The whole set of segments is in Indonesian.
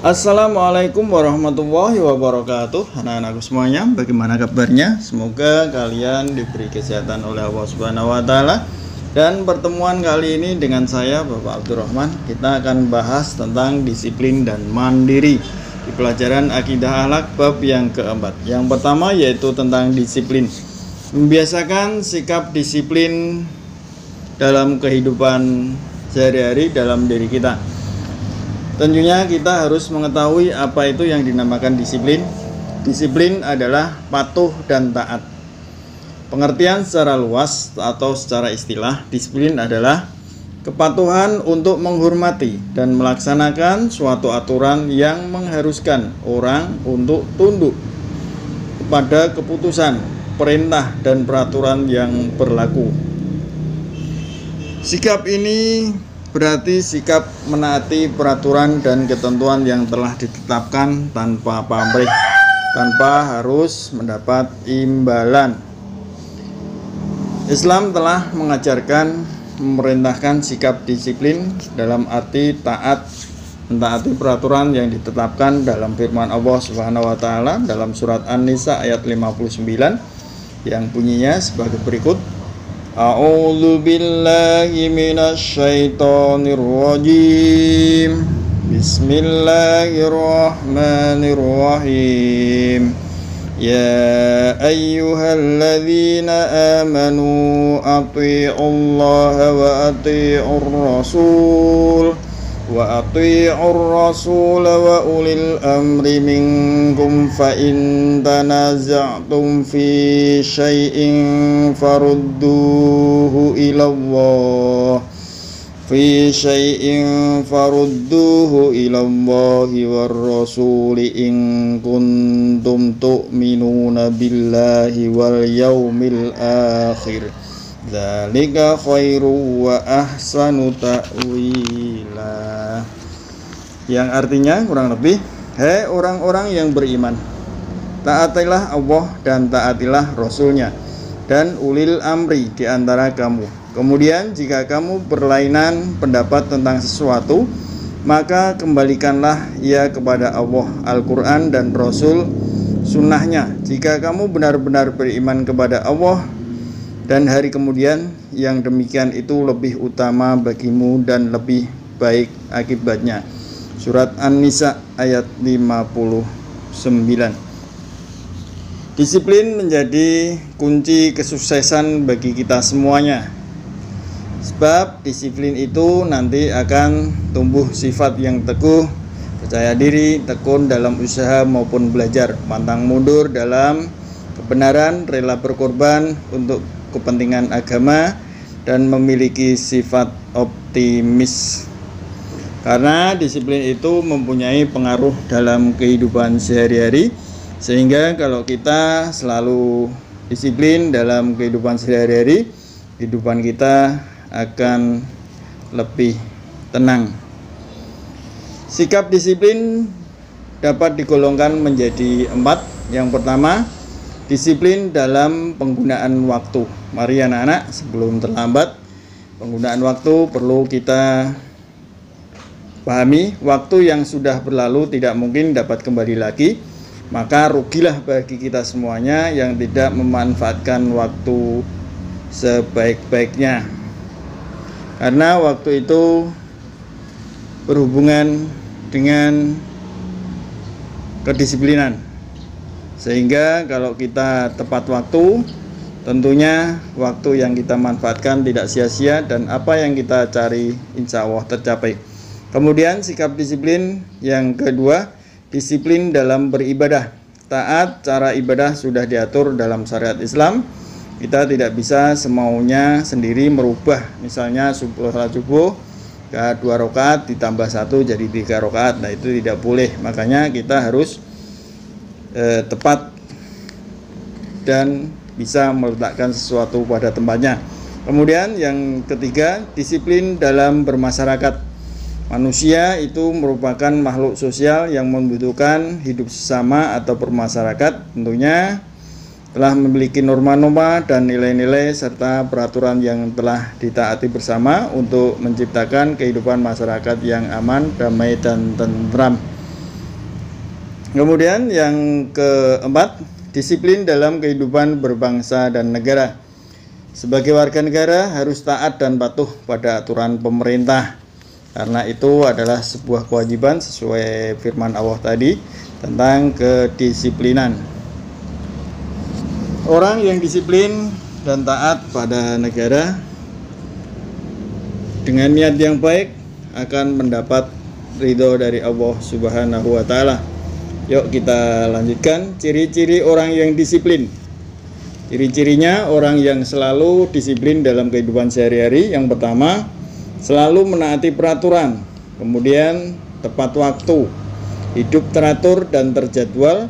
Assalamualaikum warahmatullahi wabarakatuh. Anak-anakku semuanya, bagaimana kabarnya? Semoga kalian diberi kesehatan oleh Allah Subhanahu wa taala. Dan pertemuan kali ini dengan saya Bapak Abdurrahman, kita akan bahas tentang disiplin dan mandiri di pelajaran akidah akhlak bab yang keempat. Yang pertama yaitu tentang disiplin. Membiasakan sikap disiplin dalam kehidupan sehari-hari dalam diri kita. Tentunya kita harus mengetahui apa itu yang dinamakan disiplin. Disiplin adalah patuh dan taat. Pengertian secara luas atau secara istilah, disiplin adalah kepatuhan untuk menghormati dan melaksanakan suatu aturan yang mengharuskan orang untuk tunduk kepada keputusan, perintah, dan peraturan yang berlaku. Sikap ini berarti sikap menaati peraturan dan ketentuan yang telah ditetapkan tanpa pamrih, tanpa harus mendapat imbalan. Islam telah mengajarkan, memerintahkan sikap disiplin dalam arti taat, mentaati peraturan yang ditetapkan dalam firman Allah Subhanahu wa taala dalam surat An-Nisa ayat 59 yang bunyinya sebagai berikut. A'udzu billahi minasy syaithanir rajim. Bismillahirrahmanirrahim. Ya ayyuhalladzina amanu athi'ullaha wa athi'ur rasul wa ulil amri minkum fa in tanaza'tum fi syai'in farudduhu ilallahi war rasuli in kuntum tu'minuna billahi wal yaumil akhir. Dzalika khairu wa ahsanu ta'wila. Yang artinya kurang lebih, hai orang-orang yang beriman, taatilah Allah dan taatilah Rasulnya dan ulil amri di antara kamu. Kemudian jika kamu berlainan pendapat tentang sesuatu, maka kembalikanlah ia kepada Allah, Al-Quran dan Rasul sunnahnya. Jika kamu benar-benar beriman kepada Allah dan hari kemudian, yang demikian itu lebih utama bagimu dan lebih baik akibatnya. Surat An-Nisa ayat 59. Disiplin menjadi kunci kesuksesan bagi kita semuanya. Sebab disiplin itu nanti akan tumbuh sifat yang teguh, percaya diri, tekun dalam usaha maupun belajar, pantang mundur dalam kebenaran, rela berkorban untuk kepentingan agama, dan memiliki sifat optimis. Karena disiplin itu mempunyai pengaruh dalam kehidupan sehari-hari, sehingga kalau kita selalu disiplin dalam kehidupan sehari-hari, kehidupan kita akan lebih tenang. Sikap disiplin dapat digolongkan menjadi 4. Yang pertama, disiplin dalam penggunaan waktu. Mari anak-anak, sebelum terlambat, penggunaan waktu perlu kita pahami. Waktu yang sudah berlalu tidak mungkin dapat kembali lagi, maka rugilah bagi kita semuanya yang tidak memanfaatkan waktu sebaik-baiknya. Karena waktu itu berhubungan dengan kedisiplinan. Sehingga kalau kita tepat waktu, tentunya waktu yang kita manfaatkan tidak sia-sia dan apa yang kita cari insya Allah tercapai. Kemudian sikap disiplin yang kedua, disiplin dalam beribadah. Taat cara ibadah sudah diatur dalam syariat Islam. Kita tidak bisa semaunya sendiri merubah, misalnya salat subuh ke 2 rakaat ditambah 1 jadi 3 rakaat. Nah, itu tidak boleh. Makanya kita harus tepat dan bisa meletakkan sesuatu pada tempatnya. Kemudian yang ketiga, disiplin dalam bermasyarakat. Manusia itu merupakan makhluk sosial yang membutuhkan hidup sesama atau bermasyarakat. Tentunya telah memiliki norma-norma dan nilai-nilai serta peraturan yang telah ditaati bersama untuk menciptakan kehidupan masyarakat yang aman, damai, dan tentram. Kemudian yang keempat, disiplin dalam kehidupan berbangsa dan negara. Sebagai warga negara harus taat dan patuh pada aturan pemerintah, karena itu adalah sebuah kewajiban sesuai firman Allah tadi tentang kedisiplinan. Orang yang disiplin dan taat pada negara dengan niat yang baik akan mendapat ridho dari Allah Subhanahu wa Ta'ala. Yuk kita lanjutkan ciri-ciri orang yang disiplin. Ciri-cirinya orang yang selalu disiplin dalam kehidupan sehari-hari. Yang pertama, selalu menaati peraturan. Kemudian tepat waktu, hidup teratur dan terjadwal,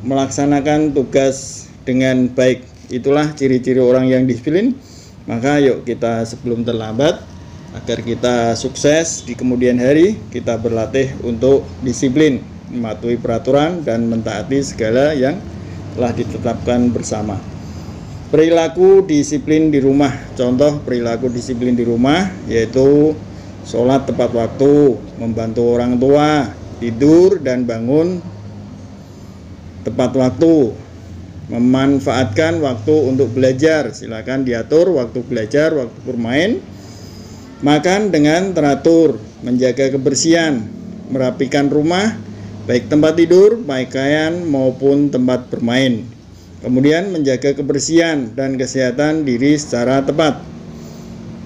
melaksanakan tugas dengan baik. Itulah ciri-ciri orang yang disiplin. Maka yuk kita sebelum terlambat, agar kita sukses di kemudian hari, kita berlatih untuk disiplin, mematuhi peraturan dan mentaati segala yang telah ditetapkan bersama. Perilaku disiplin di rumah. Contoh perilaku disiplin di rumah yaitu sholat tepat waktu, membantu orang tua, tidur dan bangun tepat waktu, memanfaatkan waktu untuk belajar. Silakan diatur waktu belajar, waktu bermain. Makan dengan teratur, menjaga kebersihan, merapikan rumah, baik tempat tidur, pakaian maupun tempat bermain. Kemudian menjaga kebersihan dan kesehatan diri secara tepat.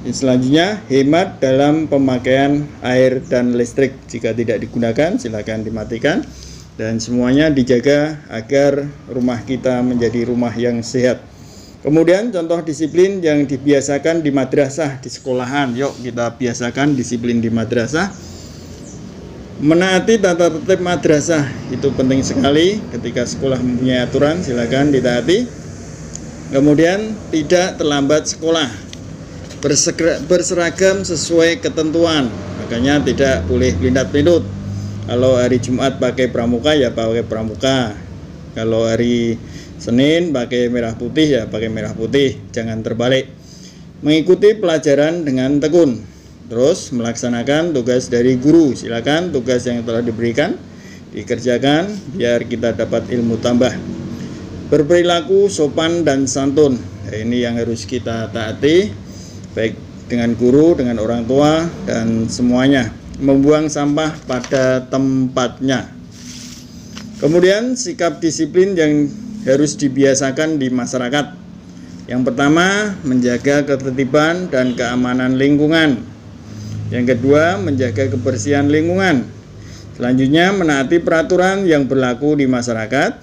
Selanjutnya, hemat dalam pemakaian air dan listrik. Jika tidak digunakan, silakan dimatikan. Dan semuanya dijaga agar rumah kita menjadi rumah yang sehat. Kemudian contoh disiplin yang dibiasakan di madrasah, di sekolahan. Yuk kita biasakan disiplin di madrasah. Menaati tata tertib madrasah itu penting sekali. Ketika sekolah mempunyai aturan, silakan ditaati. Kemudian tidak terlambat sekolah, berseragam sesuai ketentuan. Makanya tidak boleh pelindut-pelindut. Kalau hari Jumat pakai pramuka ya pakai pramuka. Kalau hari Senin pakai merah putih ya pakai merah putih. Jangan terbalik. Mengikuti pelajaran dengan tekun. Terus melaksanakan tugas dari guru. Silakan tugas yang telah diberikan dikerjakan biar kita dapat ilmu tambah. Berperilaku sopan dan santun. Nah, ini yang harus kita taati, baik dengan guru, dengan orang tua dan semuanya. Membuang sampah pada tempatnya. Kemudian sikap disiplin yang harus dibiasakan di masyarakat. Yang pertama, menjaga ketertiban dan keamanan lingkungan. Yang kedua, menjaga kebersihan lingkungan. Selanjutnya, menaati peraturan yang berlaku di masyarakat.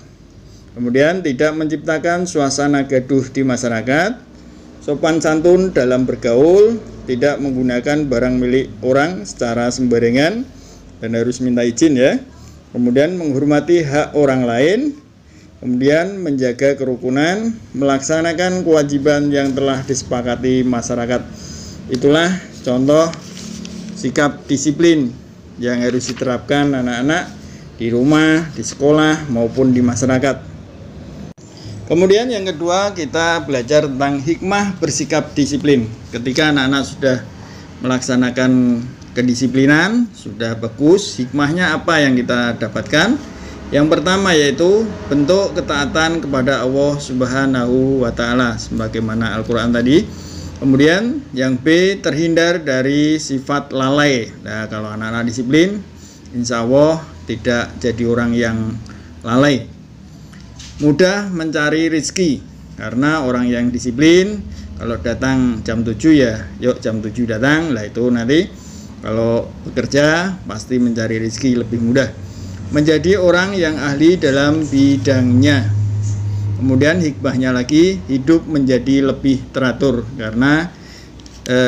Kemudian, tidak menciptakan suasana gaduh di masyarakat. Sopan santun dalam bergaul, tidak menggunakan barang milik orang secara sembarangan dan harus minta izin ya. Kemudian, menghormati hak orang lain. Kemudian, menjaga kerukunan, melaksanakan kewajiban yang telah disepakati masyarakat. Itulah contoh sikap disiplin yang harus diterapkan anak-anak di rumah, di sekolah, maupun di masyarakat. Kemudian yang kedua, kita belajar tentang hikmah bersikap disiplin. Ketika anak-anak sudah melaksanakan kedisiplinan, sudah bagus, hikmahnya apa yang kita dapatkan? Yang pertama yaitu bentuk ketaatan kepada Allah Subhanahu wa Ta'ala sebagaimana Al-Quran tadi. Kemudian yang B, terhindar dari sifat lalai. Nah, kalau anak-anak disiplin, insya Allah tidak jadi orang yang lalai. Mudah mencari rezeki, karena orang yang disiplin, kalau datang jam 7 ya, yuk jam 7 datang. Lah itu nanti kalau bekerja pasti mencari rezeki lebih mudah. Menjadi orang yang ahli dalam bidangnya. Kemudian hikmahnya lagi, hidup menjadi lebih teratur karena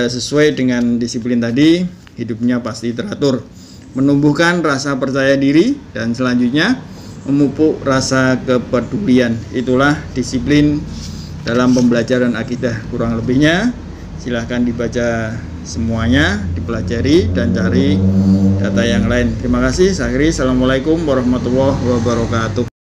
sesuai dengan disiplin tadi, hidupnya pasti teratur. Menumbuhkan rasa percaya diri dan selanjutnya memupuk rasa kepedulian. Itulah disiplin dalam pembelajaran akidah. Kurang lebihnya silahkan dibaca semuanya, dipelajari dan cari data yang lain. Terima kasih. Saya akhiri. Assalamualaikum warahmatullahi wabarakatuh.